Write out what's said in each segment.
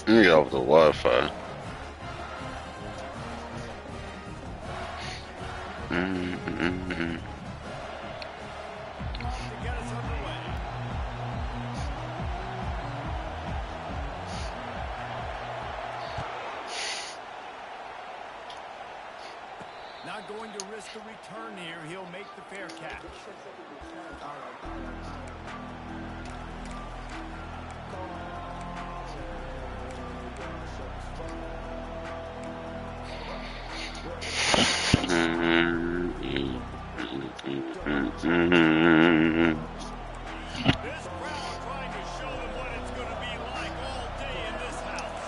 Let me get off the Wi-Fi. Not going to risk a return here. He'll make the fair catch. This crowd trying to show them what it's going to be like all day in this house.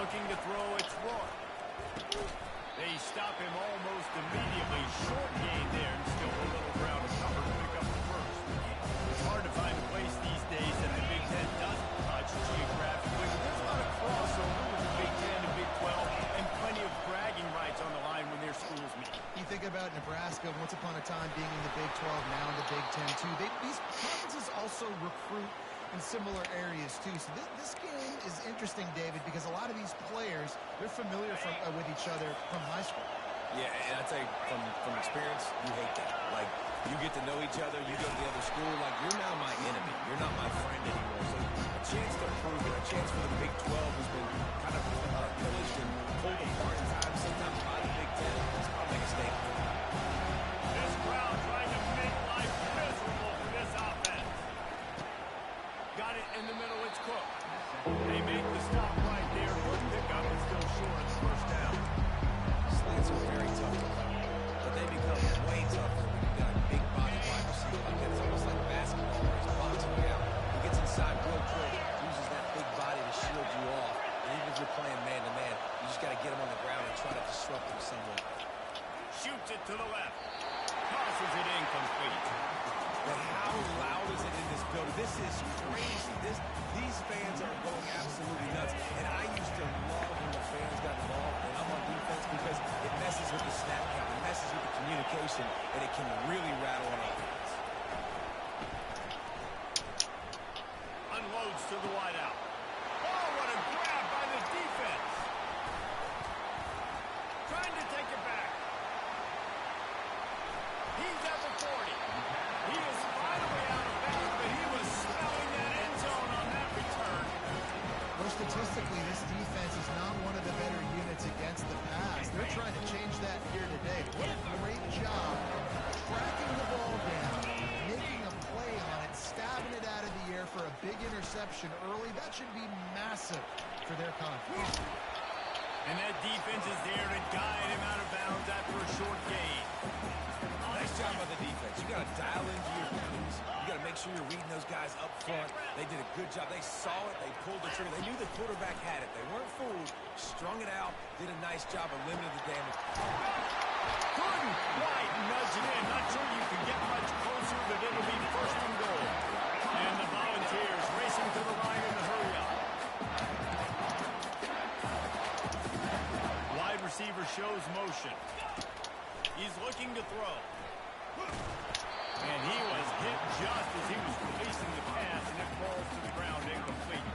Looking to throw, it's Roy. They stop him almost immediately. Short gain there, and still a little ground to cover to pick up the first. It's hard to find a place these days that the Big Ten doesn't touch geographically. There's a lot of crossover with the Big Ten and Big 12, and plenty of bragging rights on the line when their schools meet. You think about Nebraska once upon a time being in the Big 12, now in the Big 10 too. These conferences also recruit in similar areas too. So this game is interesting, David, because a lot of these players, they're familiar with each other from high school. Yeah, and I'd say from experience, you hate that. Like, you get to know each other, you go to the other school, like, you're now my enemy. You're not my friend anymore. So a chance to prove it, a chance for the Big 12 who's been kind of pillaged and pulled apart at times, sometimes by the Big 10. I'll make a statement. This crowd trying to make life miserable for this offense. Got it in the middle, it's Cook. They make the stop right there. Good pickup is still short of the first down. Slants are very tough to cover, but they become way tougher when you've got a big body wide receiver like that. It's almost like basketball where he's boxing you out. He gets inside real quick, uses that big body to shield you off. And even if you're playing man-to-man, you just got to get him on the ground and try to disrupt him somewhere. Shoots it to the left. Tosses it incomplete. But how loud is it in this building? This is crazy. These fans are going absolutely nuts. And I used to love when the fans got involved and I'm on defense because it messes with the snap count, it messes with the communication, and it can really rattle an offense. Unloads to the wideout. Oh, what a grab by the defense. Trying to take it back. He's at the 40. He is finally out of bounds, but he was smelling that end zone on that return. Well, statistically, this defense is not one of the better units against the pass. They're trying to change that here today. What a great job tracking the ball down, making a play on it, stabbing it out of the air for a big interception early. That should be massive for their confidence. And that defense is there to guide him out of bounds after a short gain. Nice job by the defense. You got to dial into your plays. You got to make sure you're reading those guys up front. They did a good job. They saw it. They pulled the trigger. They knew the quarterback had it. They weren't fooled. Strung it out. Did a nice job of limiting the damage. Couldn't quite nudge it in. Not sure you can get much closer, but it'll be first and goal. And the Volunteers racing to the line in the hurry up. Wide receiver shows motion. He's looking to throw. And he was hit just as he was releasing the pass, and it falls to the ground incomplete.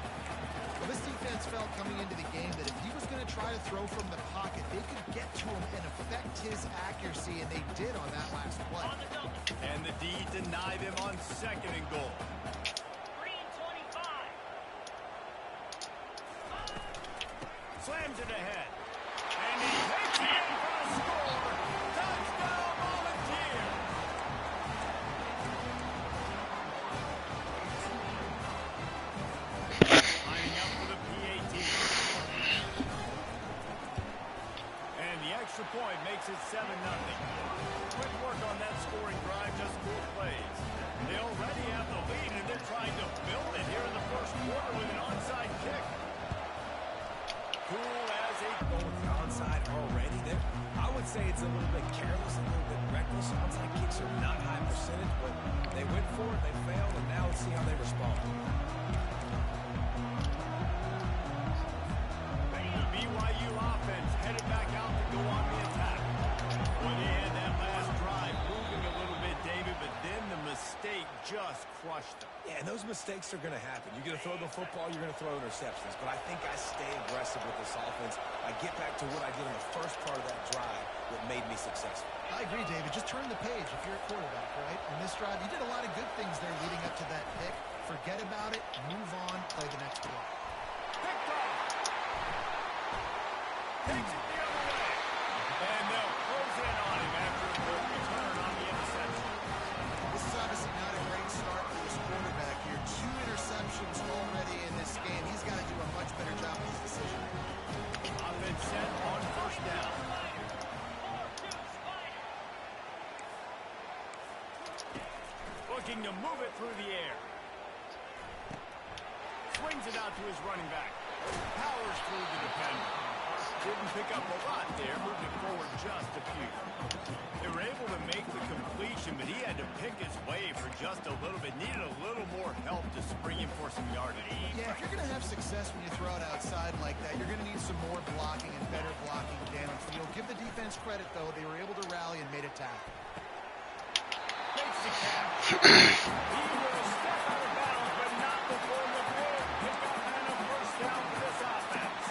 Well, this defense felt coming into the game that if he was going to try to throw from the pocket, they could get to him and affect his accuracy, and they did on that last play. And the D denied him on second and goal. 3-25. Slams it ahead. And he takes it in for a score. Touchdown, Volunteer. Lining up for the PAT. And the extra point makes it 7-0. Quick work on that scoring drive, just 4 plays. They already have the lead, and they're trying to build it here in the first quarter with an onside kick. Cool as a Going for onside already. I would say it's a little bit careless, a little bit reckless. Onside kicks are not high percentage, but they went for it, they failed, and now let's see how they respond. The BYU offense headed back out to go on the attack. Well, they had that last drive moving a little bit, David, but then the mistake just crush them. Yeah, and those mistakes are going to happen. You're going to throw the football, you're going to throw interceptions. But I think I stay aggressive with this offense. I get back to what I did in the first part of that drive that made me successful. I agree, David. Just turn the page if you're a quarterback, right? On this drive, you did a lot of good things there leading up to that pick. Forget about it, move on, play the next play. Picked off. Takes it the other way. And they'll close in on him after a good return on the interception. This is obviously not a great start for this quarterback here. 2 interceptions already in this game. He's got to do a much better job with his decision. Offense set on first down. Looking to move it through the air. Swings it out to his running back. Powers through the defender. Didn't pick up a lot there, moving forward just a few. They were able to make the completion, but he had to pick his way for just a little bit. Needed a little more help to spring him for some yardage. Yeah, if you're going to have success when you throw it outside like that, you're going to need some more blocking and better blocking downfield. Give the defense credit, though. They were able to rally and made a tackle. Makes the catch. He will step out of bounds, but not before the big pickup and a first down for this offense.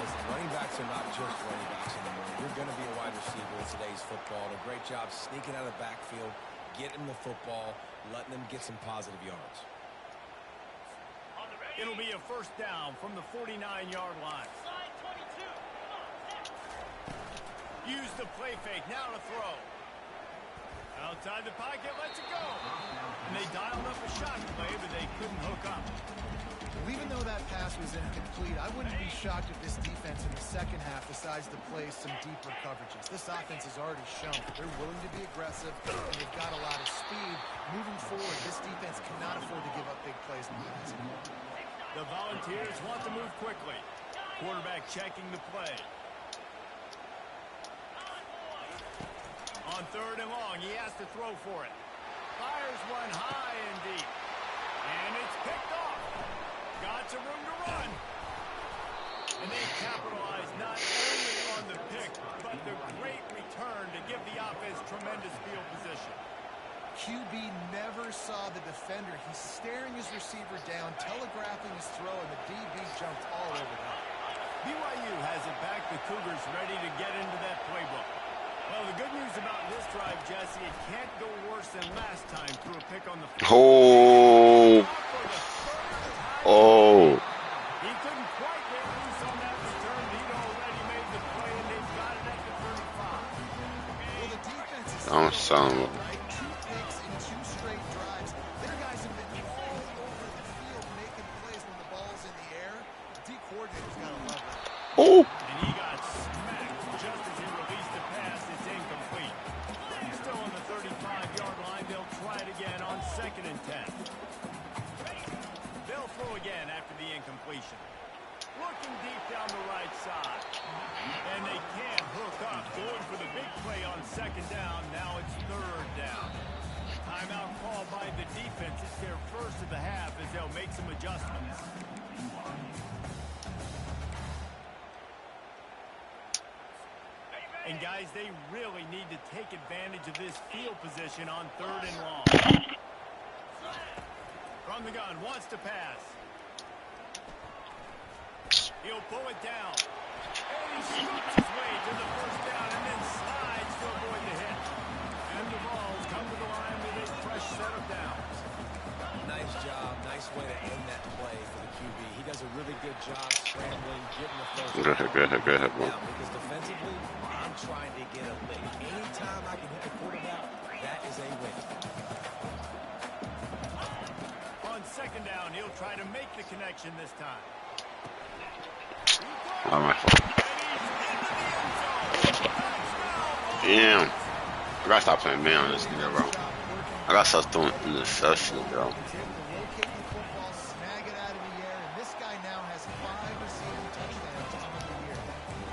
Listen, running backs are not just running backs anymore. You're going to be a wide receiver in today's football. And a great job sneaking out of the backfield, getting the football, letting them get some positive yards. It'll be a first down from the 49-yard line. Use the play fake. Now to throw. Outside the pocket, lets it go. And they dialed up a shot play, but they couldn't hook up. Well, even though that pass was incomplete, I wouldn't be shocked if this defense in the second half decides to play some deeper coverages. This offense has already shown they're willing to be aggressive, and they've got a lot of speed. Moving forward, this defense cannot afford to give up big plays in the passing game. The Volunteers want to move quickly. Quarterback checking the play. On third and long, he has to throw for it. Fires one high and deep. And it's picked off. Got some room to run. And they capitalize not only on the pick, but the great return to give the offense tremendous field position. QB never saw the defender. He's staring his receiver down, telegraphing his throw, and the DB jumped all over that. BYU has it back. The Cougars ready to get into that playbook. Well, the good news about this drive, Jesse, it can't go worse than last time through a pick on the field. Oh. Oh. He couldn't quite get loose on that return. He'd already made the play, and they've got it at the 35. Well, the defense is I'm sorry. right. 2 picks in 2 straight drives. Their guys have been all over the field making plays when the ball's in the air. The D coordinator's got to love that. Oh. And he got smacked just as he released the pass. It's incomplete. He's still on the 35-yard line. They'll try it again on 2nd and 10. They'll throw again after the incompletion. Looking deep down the right side. And they can't hook up. Going for the big play on 2nd down. Now it's 3rd down. Timeout called by the defense. It's their first of the half as they'll make some adjustments. And guys, they really need to take advantage of this field position on 3rd and long. From the gun, wants to pass. He'll pull it down. And he scoops his way to the first down and then slides to avoid the hit. And the Vols come to the line with a fresh set of downs. Nice job. Nice way to end that play for the QB. He does a really good job scrambling, getting the first Go ahead, bro. down. Because defensively, I'm trying to get a lick. Anytime I can hit the quarterback, that is a win. On 2nd down, he'll try to make the connection this time. Oh, my fault. Damn. I gotta stop playing man on this nigga, bro. I gotta start throwing interceptions, bro. Locate the football, snag it out of the air, and this guy now has 5 receiving touchdowns on the year.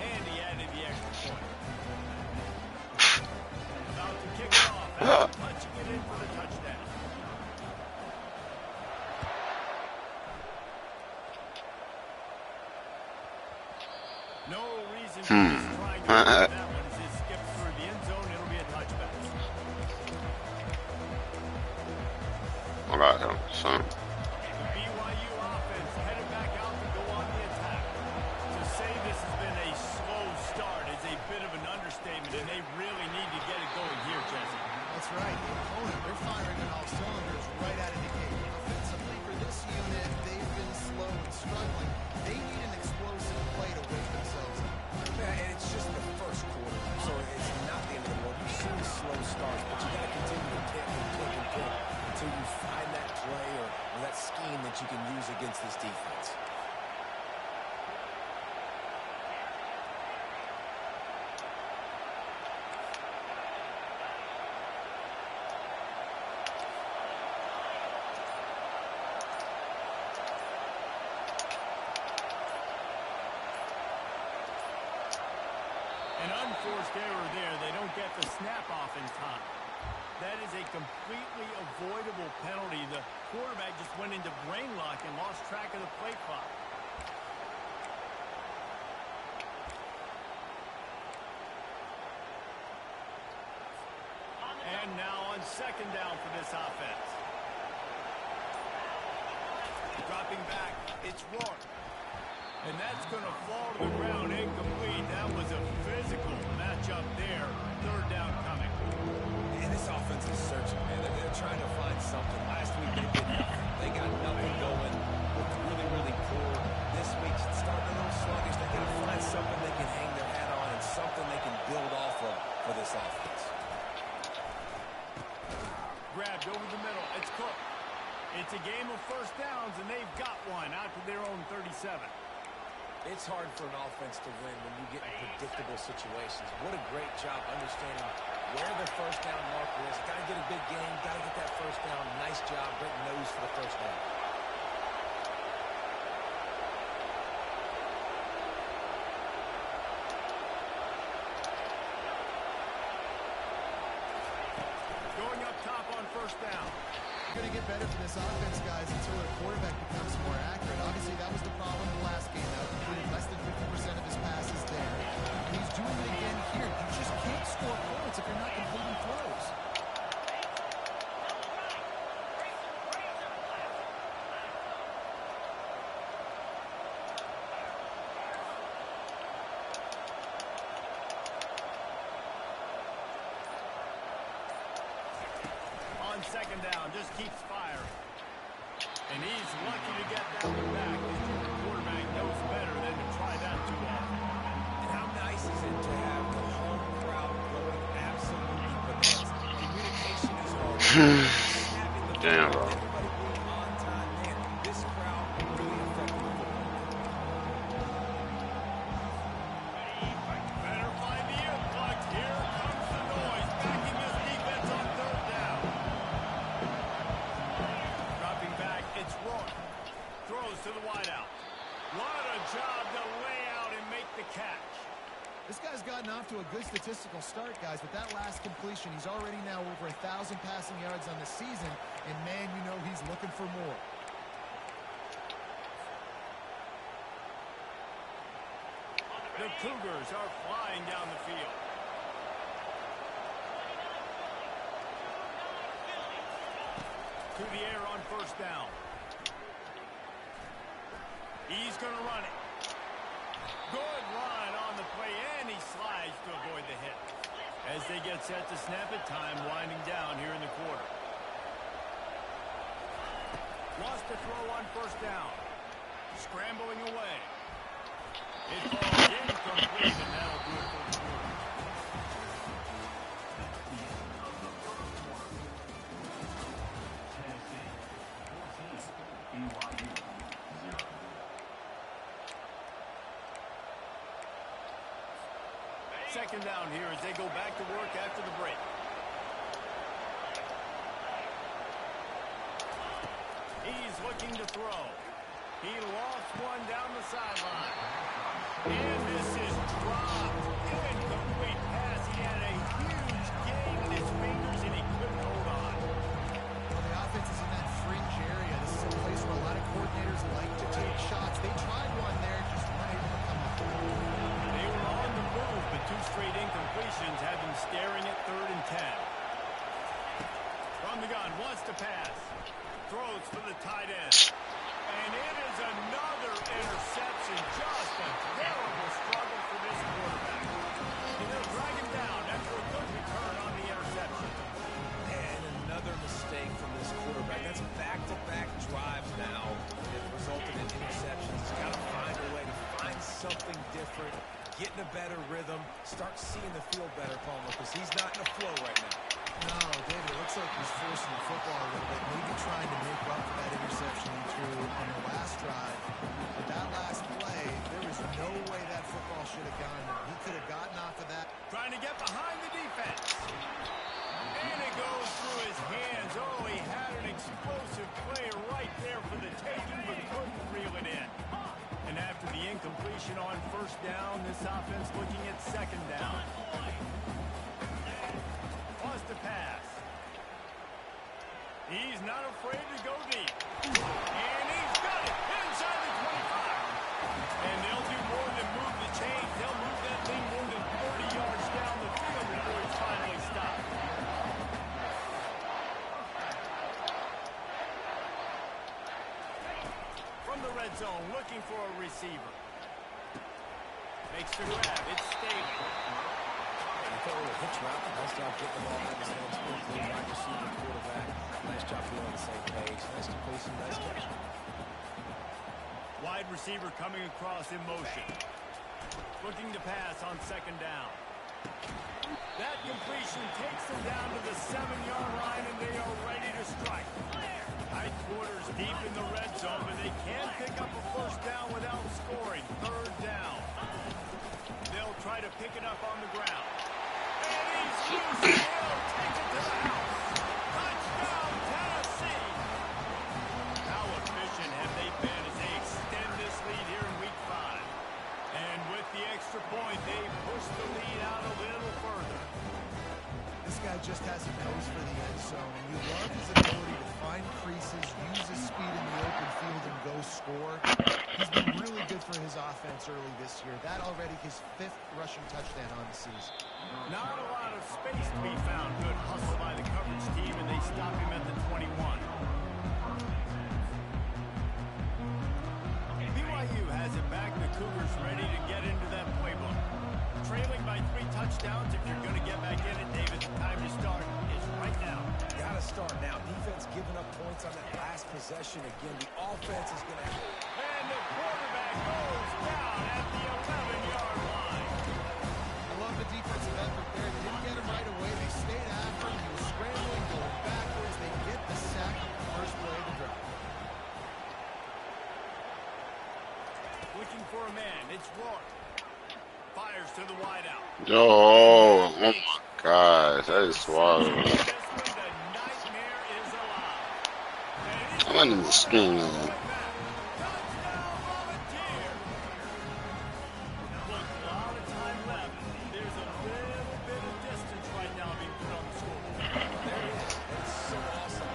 And he added the extra point. About to kick it off. Punching it in for the touchdown. No reason to just try to get that one as it skips through the end zone. It'll be a touchback. I got An unforced error there. They don't get the snap off in time. That is a completely avoidable penalty. The quarterback just went into brain lock and lost track of the play clock. And now on second down for this offense. Dropping back, it's Rourke. And that's going to fall to the ground incomplete. That was a physical matchup there. Third down coming. And this offense is searching, man. They're trying to find something. Last week they did nothing. They got nothing going. Looked really, really poor. This week starting a little sluggish. They're going to find something they can hang their hat on and something they can build off of for this offense. Grabbed over the middle. It's Cook. It's a game of first downs, and they've got one out to their own 37. It's hard for an offense to win when you get in predictable situations. What a great job understanding where the first down marker is. Got to get a big game. Got to get that first down. Nice job. Great nose for the first down. Going up top on first down. Going to get better for this offense, guys, until their quarterback becomes more accurate. Obviously, that was the problem the last game. That completed less than 50% of his passes there. And he's doing it again here. You just can't score points if you're not completing throws. Second down, just keeps firing. And he's lucky to get that one back. The quarterback knows better than to try that too often. And how nice is it to have the home crowd going absolutely bananas? Communication is hard. Damn, bro. Everybody being on time, man. This crowd really affected the football. Better find the influx. Here comes the noise. Backing this defense on third down. Dropping back, it's Rourke. Throws to the wideout. What a job to lay out and make the catch. This guy's gotten off to a good statistical start, guys, but that last completion, he's already now over 1,000 passing yards on the season, and man, you know he's looking for more. The Cougars are flying down the field. To the air on first down. He's going to run it. Good run on the play, and he slides to avoid the hit. As they get set to snap it, time winding down here in the quarter. Lost the throw on first down. Scrambling away. It falls incomplete, and that'll do it for the quarter. Second down here as they go back to work after the break. He's looking to throw. He lost one down the sideline. And this is dropped. Incomplete pass. He had a huge gain in his fingers, and he couldn't hold on. Well, the offense is in that fringe area. This is a place where a lot of coordinators like to take shots. They tried one there, just weren't able to come up with it. They were on the move, but two straight incompletions had them staring at 3rd and 10. From the gun, wants to pass. Throws for the tight end. And it is another interception. Just a terrible struggle for this quarterback. And they'll drag him down after a good return on the interception. And another mistake from this quarterback. That's back-to-back drives now that resulted in interceptions. He's got to find a way to find something different, get in a better rhythm, start seeing the field better, Palmer, because he's not in a flow right now. No, David, it looks like he's forcing the football a little bit, maybe trying to make up for that interception he threw on the last drive. But that last play, there was no way that football should have gone there. He could have gotten off of that. Trying to get behind the defense. And it goes through his hands. Oh, he had an explosive play right there for the taking, but couldn't reel it in. And after the incompletion on first down, this offense looking at second down. zone looking for a receiver. Makes the grab. It's stable. You throw a hitch route. Nice job getting the ball out of his hands quickly. Wide receiver, quarterback. Nice job being on the same page. Nice completion, nice catch. Wide receiver coming across in motion. Looking to pass on second down. That completion takes them down to the 7-yard line, and they are ready to strike. Tight quarters deep in the red zone, but they can pick up a first down without scoring. Third down. They'll try to pick it up on the ground. And he's using it. Takes it to the house. Touchdown, Tennessee. How efficient have they been as they extend this lead here in Week 5? And with the extra point, they push the lead out a little further. This guy just has a nose for the end zone, and you love his ability to find creases, use his speed in the open field, and go score. He's been really good for his offense early this year. That already his 5th rushing touchdown on the season. Not a lot of space to be found. Good hustle by the coverage team, and they stop him at the 21. BYU has it back. The Cougars ready to get into that playbook. Trailing by 3 touchdowns. If you're going to get back in it, David, the time to start is right now. Gotta start now. Defense giving up points on that last possession. Again, the offense is going to have... And the quarterback goes down at the 11-yard line. I love the defensive effort there. They didn't get him right away. They stayed after him. He was scrambling, going backwards. They get the sack on the first play of the drive. Looking for a man. It's Rourke. Fires to the wideout. Oh my gosh, that is swallowed. The nightmare is alive. I'm under the screen. Touchdown Volunteer. Look, a lot of time left. There's a little bit of distance right now being put on the scoreboard. There it is. It's so awesome.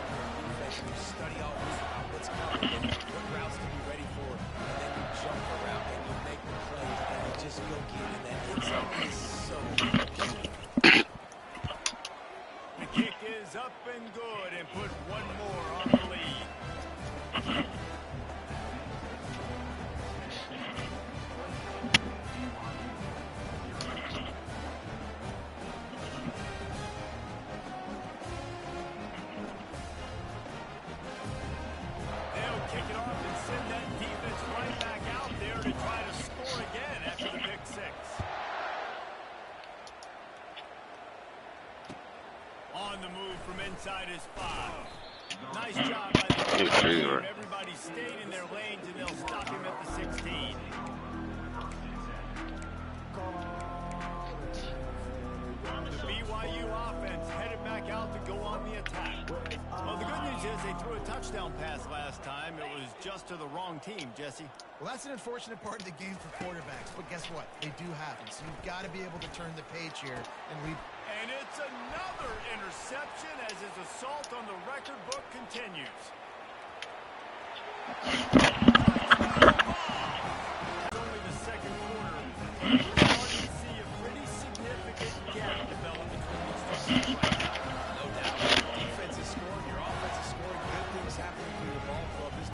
Defense, you study all week about what's coming and what routes to be ready for, and then you jump around and you make the plays and you just go get in that end zone. It's so key. The kick is up and good and put one more on the lead. They'll kick it off and send that defense right back out there to try to score again after the pick 6. On the move from inside his 5. Nice job by the team. Everybody stayed in their lanes, and they'll stop him at the 16. The BYU offense headed back out to go on the attack. Well, the good news is they threw a touchdown pass last time. It was just to the wrong team, Jesse. Well, that's an unfortunate part of the game for quarterbacks, but guess what? They do happen, so you've got to be able to turn the page here and lead. And it's another interception as his assault on the record book continues. It's only the second quarter. We're starting to see a pretty significant gap develop between these two.